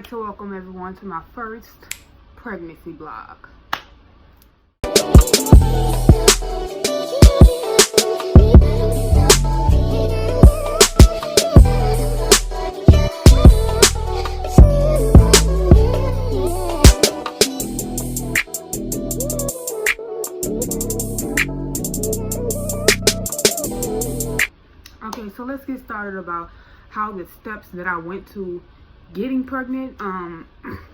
like to welcome everyone to my first pregnancy vlog. Okay, so let's get started about how the steps that I went to getting pregnant.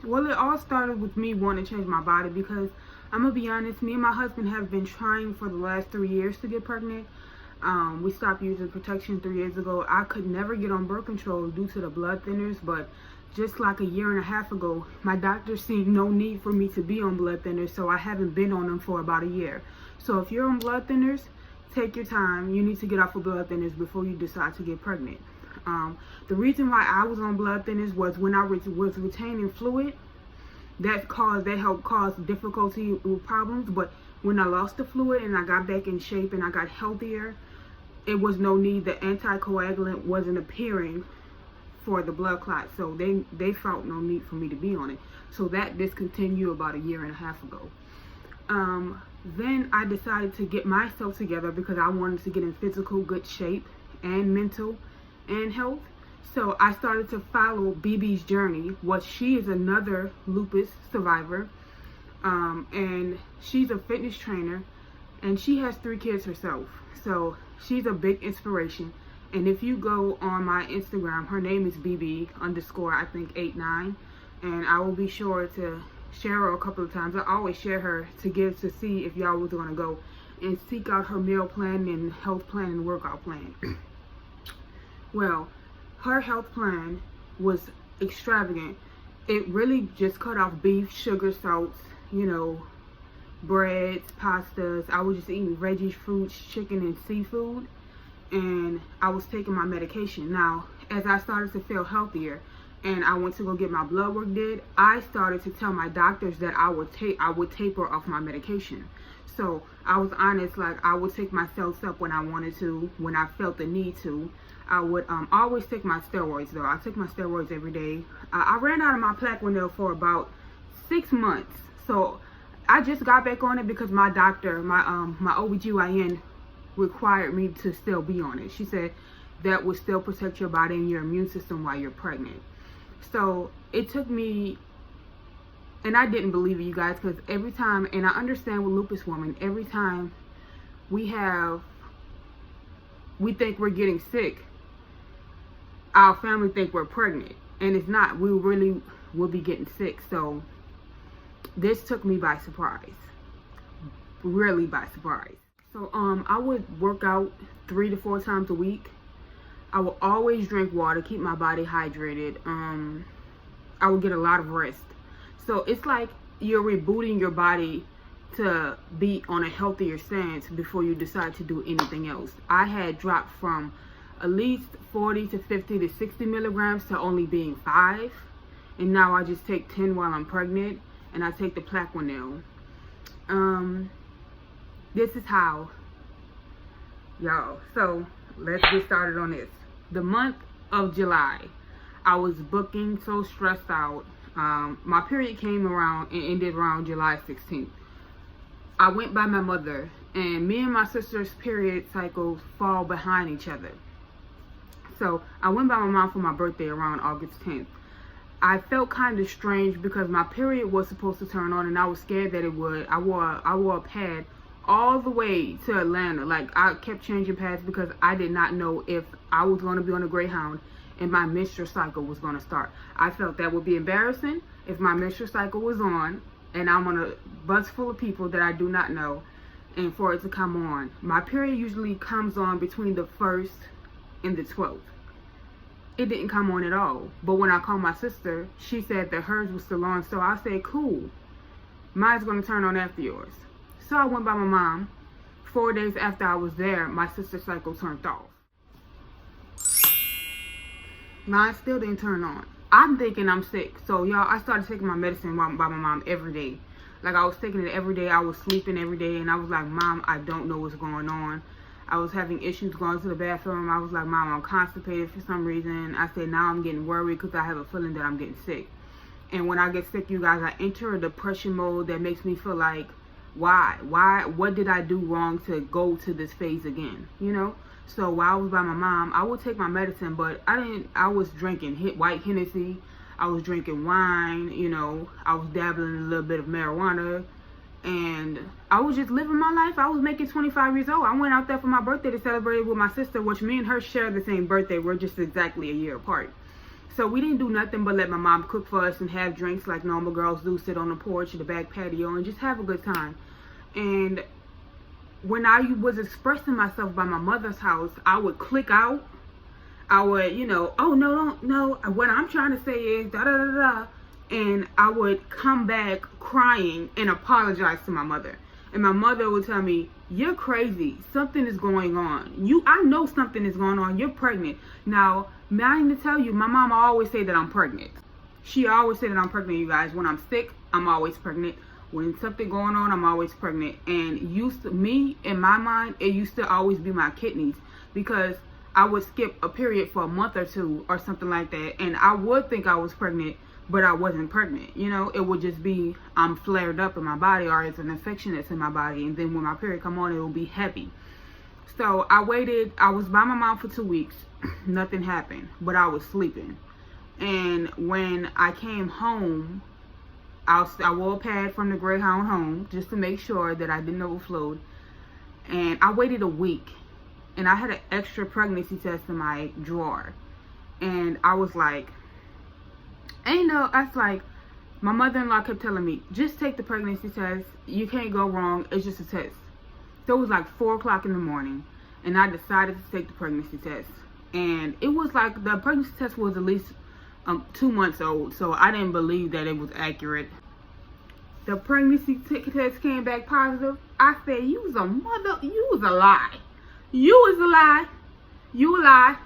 Well, it all started with me wanting to change my body, because I'm gonna be honest, me and my husband have been trying for the last 3 years to get pregnant. We stopped using protection 3 years ago. I could never get on birth control due to the blood thinners, but just like a year and a half ago, my doctor seen no need for me to be on blood thinners, so I haven't been on them for about a year. So if you're on blood thinners, take your time. You need to get off of blood thinners before you decide to get pregnant. The reason why I was on blood thinners was when I was retaining fluid, that helped cause difficulty with problems. But when I lost the fluid and I got back in shape and I got healthier, it was no need. The anticoagulant wasn't appearing for the blood clot, so they felt no need for me to be on it. So that discontinued about a year and a half ago. Then I decided to get myself together because I wanted to get in physical good shape and mental and health. So I started to follow BB's journey. She is another lupus survivor, and she's a fitness trainer, and she has 3 kids herself. So she's a big inspiration. And if you go on my Instagram, her name is BB_89, and I will be sure to share her a couple of times. I always share her to see if y'all was going to go and seek out her meal plan and health plan and workout plan. Well, her health plan was extravagant. It really just cut off beef, sugar, salts, breads, pastas. I was just eating veggies, fruits, chicken, and seafood, and I was taking my medication. Now, as I started to feel healthier and I went to go get my blood work did, I started to tell my doctors that I would taper off my medication. So I was honest, like I would take my cells up when I wanted to, when I felt the need to. I would always take my steroids though. I take my steroids every day. I ran out of my Plaquenil for about 6 months. So I just got back on it because my doctor, my OBGYN required me to still be on it. She said that would still protect your body and your immune system while you're pregnant. So it took me, and I didn't believe it, you guys, because every time, and I understand with lupus women, every time we think we're getting sick, our family think we're pregnant, and it's not. We really will be getting sick. So this took me by surprise, really by surprise. So I would work out 3 to 4 times a week. I will always drink water, keep my body hydrated. I will get a lot of rest. So it's like you're rebooting your body to be on a healthier stance before you decide to do anything else. I had dropped from at least 40 to 50 to 60 milligrams to only being 5. And now I just take 10 while I'm pregnant, and I take the Plaquenil. This is how, y'all. So let's get started on this. The month of July, I was booking, so stressed out. My period came around and ended around July 16th. I went by my mother, and me and my sister's period cycles fall behind each other. So I went by my mom for my birthday around August 10th. I felt kind of strange because my period was supposed to turn on, and I was scared that it would. I wore a pad all the way to Atlanta. Like, I kept changing pads because I did not know if I was going to be on a Greyhound and my menstrual cycle was going to start. I felt that would be embarrassing if my menstrual cycle was on and I'm on a bus full of people that I do not know, and for it to come on. My period usually comes on between the 1st and the 12th. It didn't come on at all. But when I called my sister, she said that hers was still on. So I said, cool, mine's going to turn on after yours. So I went by my mom. 4 days after I was there, my sister's cycle turned off. Mine still didn't turn on. I'm thinking I'm sick. So y'all, I started taking my medicine by my mom every day. Like, I was taking it every day. I was sleeping every day, and I was like, Mom, I don't know what's going on. I was having issues going to the bathroom. I was like, Mom, I'm constipated for some reason. I said, now I'm getting worried because I have a feeling that I'm getting sick. And when I get sick, you guys, I enter a depression mode that makes me feel like, what did I do wrong to go to this phase again, you know? So while I was by my mom, I would take my medicine, but I was drinking white Hennessy, I was drinking wine, you know, I was dabbling in a little bit of marijuana, and I was just living my life. I was making 25 years old. I went out there for my birthday to celebrate with my sister, which me and her share the same birthday. We're just exactly a year apart. So we didn't do nothing but let my mom cook for us and have drinks like normal girls do, sit on the porch or the back patio and just have a good time. And when I was expressing myself by my mother's house, I would click out. I would, you know, oh, no. What I'm trying to say is da-da-da-da. And I would come back crying and apologize to my mother. And my mother would tell me, you're crazy. Something is going on. I know something is going on. You're pregnant. Now, I need to tell you, my mama always say that I'm pregnant. She always said that I'm pregnant, you guys. When I'm sick, I'm always pregnant. When something going on, I'm always pregnant. And me, in my mind, it used to always be my kidneys, because I would skip a period for a month or two or something like that. And I would think I was pregnant, but I wasn't pregnant. You know, it would just be, I'm flared up in my body, or it's an infection that's in my body. And then when my period come on, it will be heavy. So I waited. I was by my mom for 2 weeks. Nothing happened, but I was sleeping. And when I came home, I wore a pad from the Greyhound home just to make sure that I didn't overflow. And I waited a week, and I had an extra pregnancy test in my drawer. And I was like, that's like, my mother-in-law kept telling me, just take the pregnancy test. You can't go wrong. It's just a test. So it was like 4 o'clock in the morning, and I decided to take the pregnancy test. And it was like, the pregnancy test was at least 2 months old, so I didn't believe that it was accurate. The pregnancy test came back positive. I said, you was a lie. You was a lie. You a lie.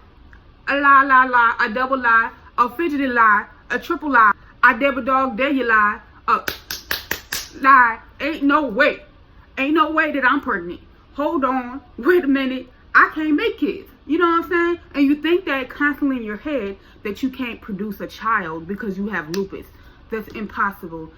A lie, a double lie, a fidgety lie, a triple lie, I double dog dare you lie, lie. Ain't no way that I'm pregnant. Hold on, wait a minute, I can't make kids. You know what I'm saying? And you think that constantly in your head that you can't produce a child because you have lupus. That's impossible.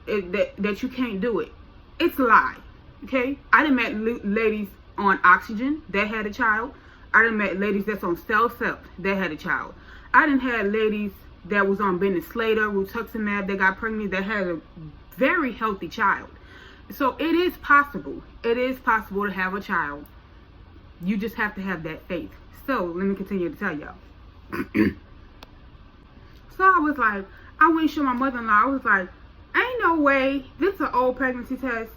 That you can't do it. It's a lie. Okay? I done met ladies on oxygen that had a child. I done met ladies that's on CellCept that had a child. I done had ladies that was on Bennett Slater, rituximab, that got pregnant, that had a very healthy child. So it is possible. It is possible to have a child. You just have to have that faith. So let me continue to tell y'all. So I was like, I went and showed my mother-in-law. I was like, ain't no way. This is an old pregnancy test.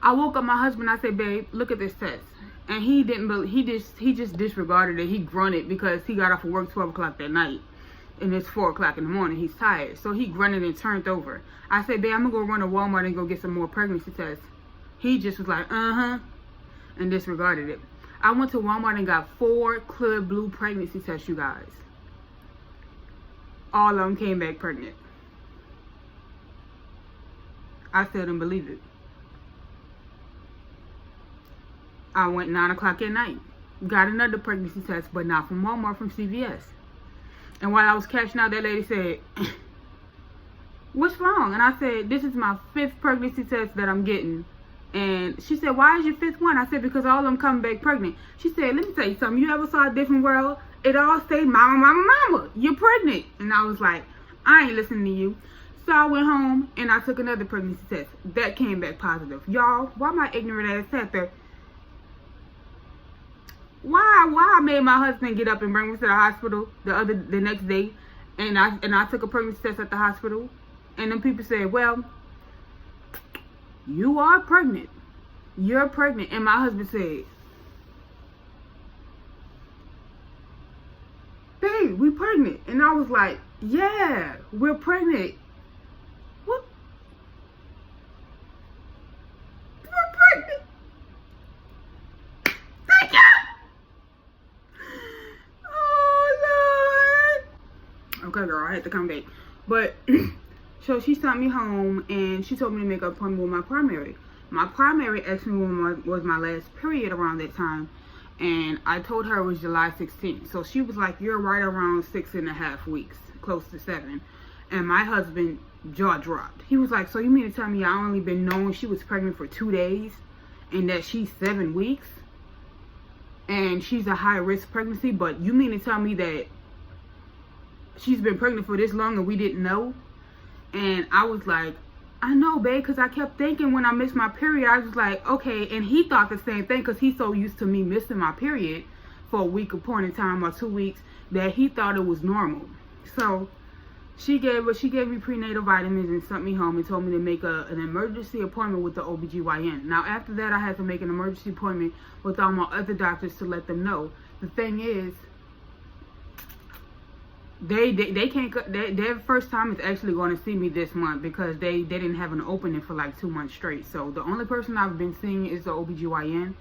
I woke up my husband. I said, babe, look at this test. And he didn't believe. He just disregarded it. He grunted because he got off of work 12 o'clock that night. And it's 4 o'clock in the morning. He's tired. So he grunted and turned over. I said, babe, I'm going to go run to Walmart and go get some more pregnancy tests. He just was like, uh-huh. And disregarded it. I went to Walmart and got 4 clear blue pregnancy tests, you guys. All of them came back pregnant. I still didn't believe it. I went 9 o'clock at night. Got another pregnancy test, but not from Walmart, from CVS. And while I was cashing out, that lady said, what's wrong? And I said, this is my 5th pregnancy test that I'm getting. And she said, why is your 5th one? I said, because all of them come back pregnant. She said, let me tell you something. You ever saw A Different World? It all say, mama, mama, mama, you're pregnant. And I was like, I ain't listening to you. So I went home and I took another pregnancy test. That came back positive. Y'all, why my ignorant ass sat there? Why I made my husband get up and bring me to the hospital the next day, and I took a pregnancy test at the hospital, and then people said, well, you are pregnant. You're pregnant. And my husband said, babe, we pregnant. And I was like, yeah, we're pregnant. What? We're pregnant. Thank you. Okay, girl, I had to come back. But, so she sent me home, and she told me to make an appointment with my primary. My primary asked me when was my last period around that time, and I told her it was July 16th. So she was like, you're right around 6.5 weeks, close to 7. And my husband jaw dropped. He was like, so you mean to tell me I only been knowing she was pregnant for 2 days and that she's 7 weeks and she's a high risk pregnancy, but you mean to tell me that she's been pregnant for this long and we didn't know? And I was like, I know, babe, because I kept thinking when I missed my period, I was like, okay. And he thought the same thing because he's so used to me missing my period for a week of point in time or 2 weeks that he thought it was normal. So she gave me prenatal vitamins and sent me home and told me to make an emergency appointment with the OBGYN. Now, after that, I had to make an emergency appointment with all my other doctors to let them know. The thing is, they can't, their first time is actually going to see me this month because they didn't have an opening for like 2 months straight. So the only person I've been seeing is the OBGYN.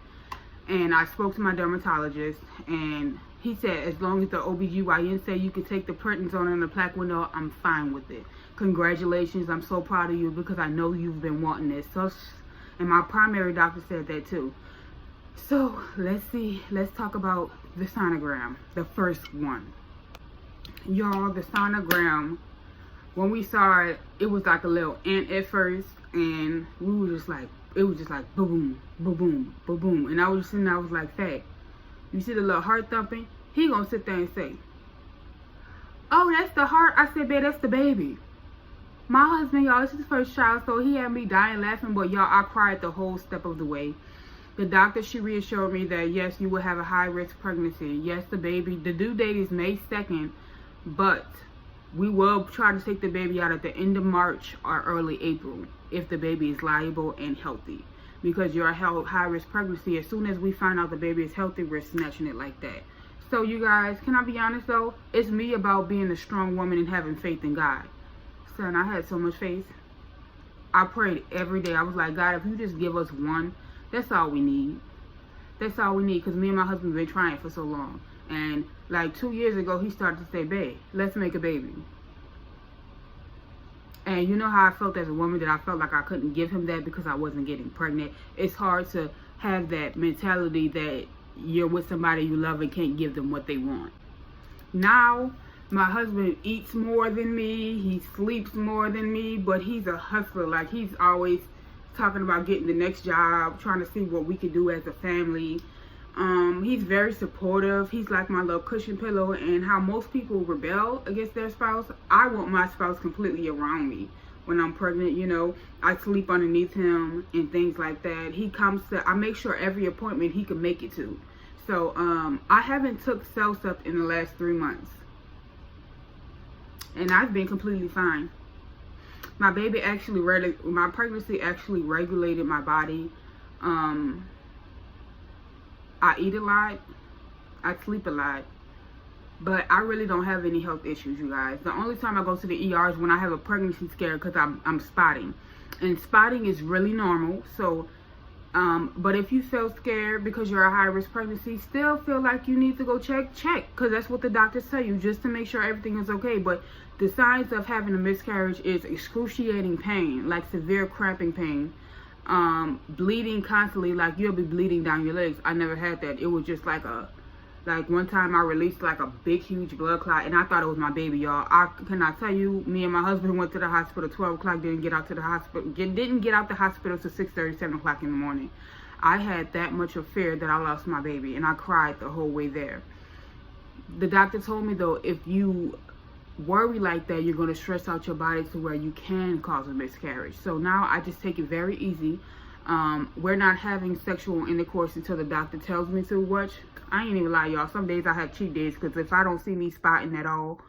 And I spoke to my dermatologist, and he said as long as the OBGYN said you could take the prednisone and the plaque window, I'm fine with it. Congratulations, I'm so proud of you because I know you've been wanting this. So, and my primary doctor said that too. So let's talk about the sonogram, the first one. Y'all, the sonogram, when we saw it, it was like a little ant at first, and we were just like, it was just like boom, boom, boom, boom, boom. And I was just sitting there, I was like, Fat, you see the little heart thumping? He gonna sit there and say, oh, that's the heart. I said, babe, that's the baby. My husband, y'all, this is his first child, so he had me dying laughing, but y'all, I cried the whole step of the way. The doctor, she reassured me that yes, you will have a high risk pregnancy. Yes, the due date is May 2nd, but we will try to take the baby out at the end of March or early April if the baby is liable and healthy. Because you're a high risk pregnancy, as soon as we find out the baby is healthy, we're snatching it like that. So you guys, can I be honest though? It's me about being a strong woman and having faith in God. Son, I had so much faith. I prayed every day. I was like, God, if you just give us one, that's all we need. That's all we need, because me and my husband have been trying for so long. And like 2 years ago, he started to say, babe, let's make a baby. And you know how I felt as a woman, that I felt like I couldn't give him that because I wasn't getting pregnant. It's hard to have that mentality that you're with somebody you love and can't give them what they want. Now, my husband eats more than me. He sleeps more than me, but he's a hustler. Like, he's always talking about getting the next job, trying to see what we can do as a family. He's very supportive. He's like my little cushion pillow. And how most people rebel against their spouse, I want my spouse completely around me when I'm pregnant. You know, I sleep underneath him and things like that. He comes to, I make sure every appointment he can make it to. So I haven't took Cellsup in the last 3 months, and I've been completely fine. My baby actually, my pregnancy actually regulated my body. I eat a lot, I sleep a lot, but I really don't have any health issues, you guys. The only time I go to the ER is when I have a pregnancy scare because I'm spotting. And spotting is really normal. So, but if you feel scared because you're a high-risk pregnancy, still feel like you need to go check, because that's what the doctors tell you, just to make sure everything is okay. But the signs of having a miscarriage is excruciating pain, like severe cramping pain. Bleeding constantly, like you'll be bleeding down your legs. I never had that. It was just like one time I released like a big huge blood clot, and I thought it was my baby, y'all. I cannot tell you, me and my husband went to the hospital 12 o'clock, didn't get out the hospital till 6:30, 7 o'clock in the morning. I had that much of fear that I lost my baby, and I cried the whole way there. The doctor told me though, if you worry like that, you're going to stress out your body to where you can cause a miscarriage. So now I just take it very easy. We're not having sexual intercourse until the doctor tells me to, which I ain't even lie, y'all. Some days I have cheat days, because if I don't see me spotting at all,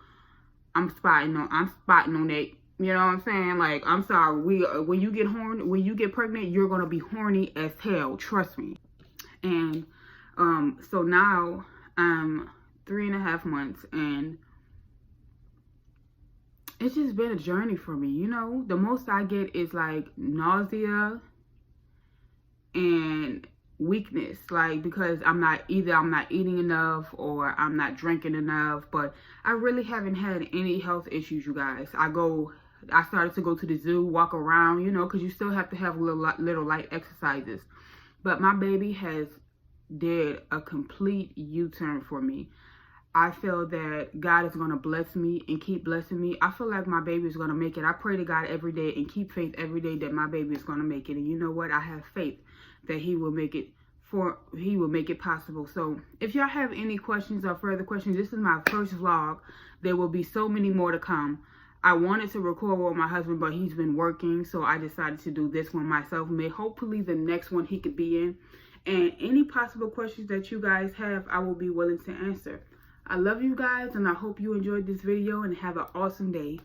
I'm spotting on that. You know what I'm saying? Like, I'm sorry. When you get pregnant, you're going to be horny as hell. Trust me. And so now I'm 3.5 months, and it's just been a journey for me. You know, the most I get is like nausea and weakness, like, because I'm not eating enough or I'm not drinking enough. But I really haven't had any health issues, you guys. I started to go to the zoo, walk around, you know, because you still have to have little light exercises. But my baby has did a complete U-turn for me. I feel that God is going to bless me and keep blessing me. I feel like my baby is going to make it. I pray to God every day and keep faith every day that my baby is going to make it. And you know what? I have faith that he will make it possible. So if y'all have any questions or further questions, this is my first vlog. There will be so many more to come. I wanted to record with my husband, but he's been working, so I decided to do this one myself. Hopefully the next one he could be in. And any possible questions that you guys have, I will be willing to answer. I love you guys, and I hope you enjoyed this video and have an awesome day.